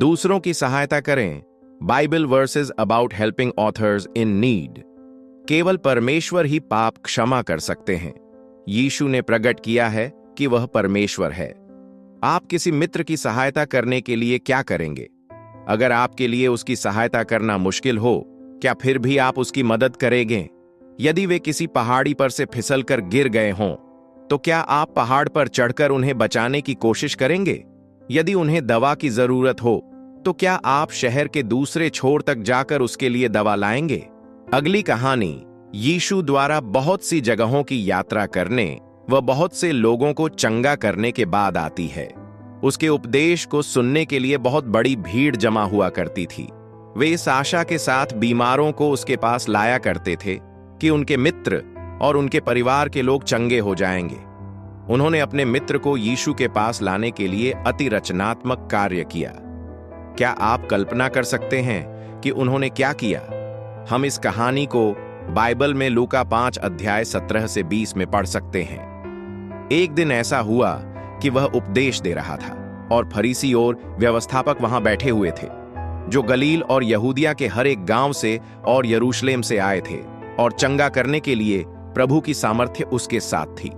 दूसरों की सहायता करें। Bible versus about helping authors in need. केवल परमेश्वर ही पाप क्षमा कर सकते हैं। यीशु ने प्रकट किया है कि वह परमेश्वर है। आप किसी मित्र की सहायता करने के लिए क्या करेंगे? अगर आपके लिए उसकी सहायता करना मुश्किल हो, क्या फिर भी आप उसकी मदद करेंगे? यदि वे किसी पहाड़ी पर से फिसलकर गिर गए हों, तो क्या आप पहाड़ पर चढ़कर उन्हें बचाने की कोशिश करेंगे? यदि उन्हें दवा की जरूरत हो, तो क्या आप शहर के दूसरे छोर तक जाकर उसके लिए दवा लाएंगे? अगली कहानी यीशु द्वारा बहुत सी जगहों की यात्रा करने व बहुत से लोगों को चंगा करने के बाद आती है। उसके उपदेश को सुनने के लिए बहुत बड़ी भीड़ जमा हुआ करती थी। वे इस आशा के साथ बीमारों को उसके पास लाया करते थे कि उनके मित्र और उनके परिवार के लोग चंगे हो जाएंगे। उन्होंने अपने मित्र को यीशु के पास लाने के लिए अति रचनात्मक कार्य किया। क्या आप कल्पना कर सकते हैं कि उन्होंने क्या किया? हम इस कहानी को बाइबल में लूका 5 अध्याय 17 से 20 में पढ़ सकते हैं। एक दिन ऐसा हुआ कि वह उपदेश दे रहा था और फरीसी और व्यवस्थापक वहां बैठे हुए थे, जो गलील और यहूदिया के हर एक गांव से और यरूशलेम से आए थे, और चंगा करने के लिए प्रभु की सामर्थ्य उसके साथ थी।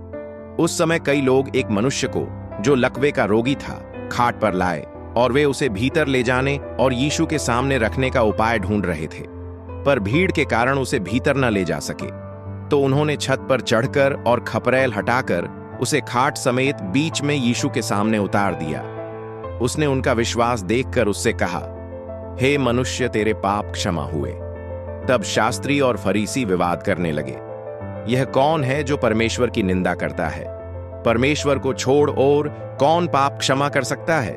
उस समय कई लोग एक मनुष्य को, जो लकवे का रोगी था, खाट पर लाए और वे उसे भीतर ले जाने और यीशु के सामने रखने का उपाय ढूंढ रहे थे, पर भीड़ के कारण उसे भीतर न ले जा सके। तो उन्होंने छत पर चढ़कर और खपरेल हटाकर उसे खाट समेत बीच में यीशु के सामने उतार दिया। उसने उनका विश्वास देखकर उससे कहा, हे मनुष्य, तेरे पाप क्षमा हुए। तब शास्त्री और फरीसी विवाद करने लगे, यह कौन है जो परमेश्वर की निंदा करता है? परमेश्वर को छोड़ और कौन पाप क्षमा कर सकता है?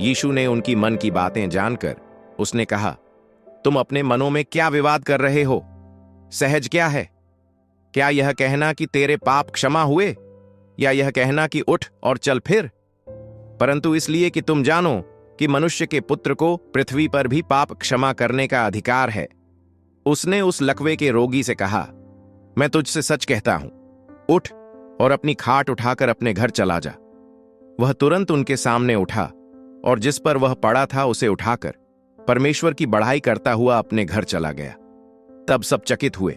यीशु ने उनकी मन की बातें जानकर उसने कहा, तुम अपने मनों में क्या विवाद कर रहे हो? सहज क्या है? क्या यह कहना कि तेरे पाप क्षमा हुए, या यह कहना कि उठ और चल फिर? परंतु इसलिए कि तुम जानो कि मनुष्य के पुत्र को पृथ्वी पर भी पाप क्षमा करने का अधिकार है। उसने उस लकवे के रोगी से कहा, मैं तुझसे सच कहता हूं, उठ और अपनी खाट उठाकर अपने घर चला जा। वह तुरंत उनके सामने उठा और जिस पर वह पड़ा था उसे उठाकर परमेश्वर की बढ़ाई करता हुआ अपने घर चला गया। तब सब चकित हुए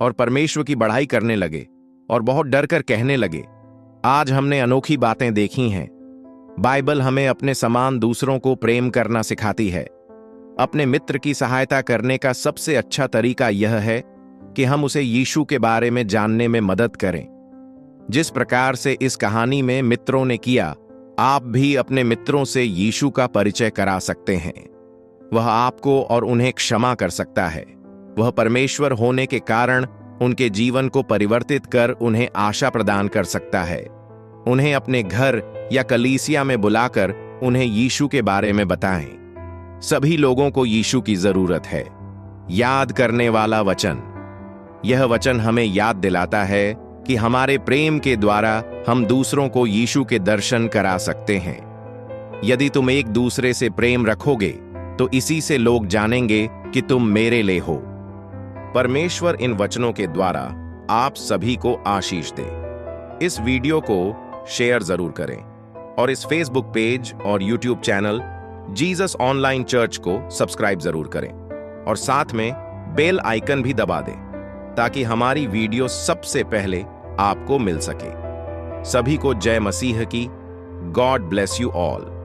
और परमेश्वर की बढ़ाई करने लगे और बहुत डरकर कहने लगे, आज हमने अनोखी बातें देखी हैं। बाइबल हमें अपने समान दूसरों को प्रेम करना सिखाती है। अपने मित्र की सहायता करने का सबसे अच्छा तरीका यह है कि हम उसे यीशु के बारे में जानने में मदद करें। जिस प्रकार से इस कहानी में मित्रों ने किया, आप भी अपने मित्रों से यीशु का परिचय करा सकते हैं। वह आपको और उन्हें क्षमा कर सकता है। वह परमेश्वर होने के कारण उनके जीवन को परिवर्तित कर उन्हें आशा प्रदान कर सकता है। उन्हें अपने घर या कलीसिया में बुलाकर उन्हें यीशु के बारे में बताएं। सभी लोगों को यीशु की जरूरत है। याद करने वाला वचन। यह वचन हमें याद दिलाता है कि हमारे प्रेम के द्वारा हम दूसरों को यीशु के दर्शन करा सकते हैं। यदि तुम एक दूसरे से प्रेम रखोगे तो इसी से लोग जानेंगे कि तुम मेरे ले हो। परमेश्वर इन वचनों के द्वारा आप सभी को आशीष दे। इस वीडियो को शेयर जरूर करें और इस फेसबुक पेज और YouTube channel Jesus online church को सब्सक्राइब जरूर करें और साथ में बेल आइकन भी दबा दें ताकि हमारी वीडियो सबसे पहले आपको मिल सके। सभी को जय मसीह की। God bless you all.